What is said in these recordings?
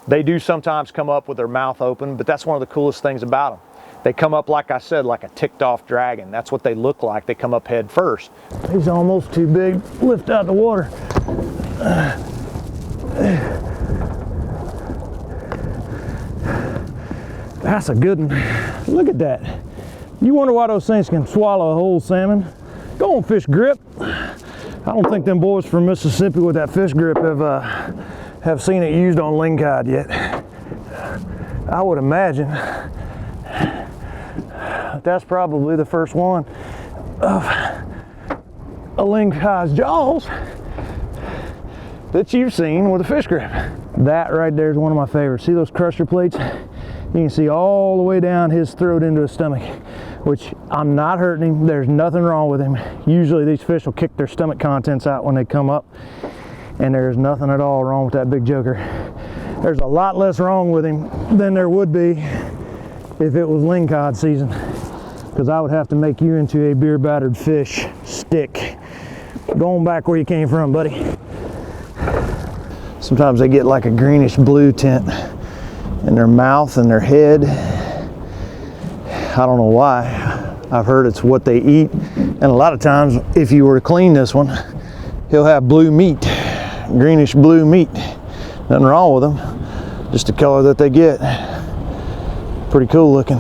They do sometimes come up with their mouth open, but that's one of the coolest things about them. They come up, like I said, like a ticked off dragon. That's what they look like. They come up head first. He's almost too big. Lift out the water. That's a good one. Look at that. You wonder why those things can swallow a whole salmon? Go on, fish grip. I don't think them boys from Mississippi with that fish grip have seen it used on Ling Cod yet. I would imagine that's probably the first one of a Ling Cod's jaws that you've seen with a fish grip. That right there is one of my favorites. See those crusher plates? You can see all the way down his throat into his stomach, which I'm not hurting him. There's nothing wrong with him. Usually these fish will kick their stomach contents out when they come up, and there's nothing at all wrong with that big joker. There's a lot less wrong with him than there would be if it was Ling Cod season, because I would have to make you into a beer battered fish stick. Going back where you came from, buddy. Sometimes they get like a greenish blue tint in their mouth and their head. I don't know why. I've heard it's what they eat, and a lot of times if you were to clean this one, he'll have blue meat, greenish blue meat. Nothing wrong with them, just the color that they get. Pretty cool looking.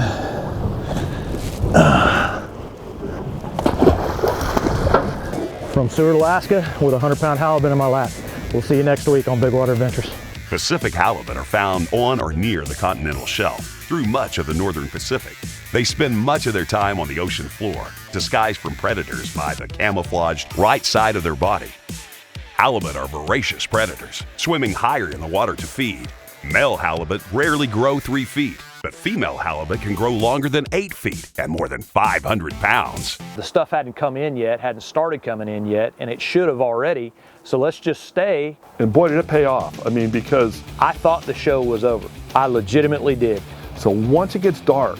From Seward, Alaska, with a 100-pound halibut in my lap. We'll see you next week on BigWater Adventures. Pacific halibut are found on or near the continental shelf through much of the northern Pacific. They spend much of their time on the ocean floor, disguised from predators by the camouflaged right side of their body. Halibut are voracious predators, swimming higher in the water to feed. Male halibut rarely grow 3 feet, but female halibut can grow longer than 8 feet and more than 500 pounds. The stuff hadn't come in yet, hadn't started coming in yet, and it should have already, so let's just stay. And boy, did it pay off. I mean, because I thought the show was over. I legitimately did. so once it gets dark,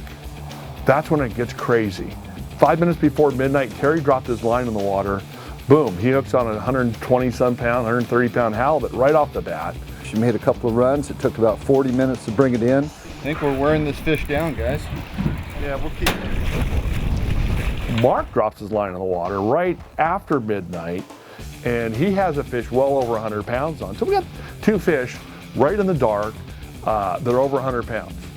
that's when it gets crazy. 5 minutes before midnight, Terry dropped his line in the water. Boom, he hooks on a 120-some pound, 130-pound halibut right off the bat. She made a couple of runs. It took about 40 minutes to bring it in. I think we're wearing this fish down, guys. Yeah, we'll keep it. Mark drops his line in the water right after midnight, and he has a fish well over 100 pounds on. So we got 2 fish right in the dark that are over 100 pounds.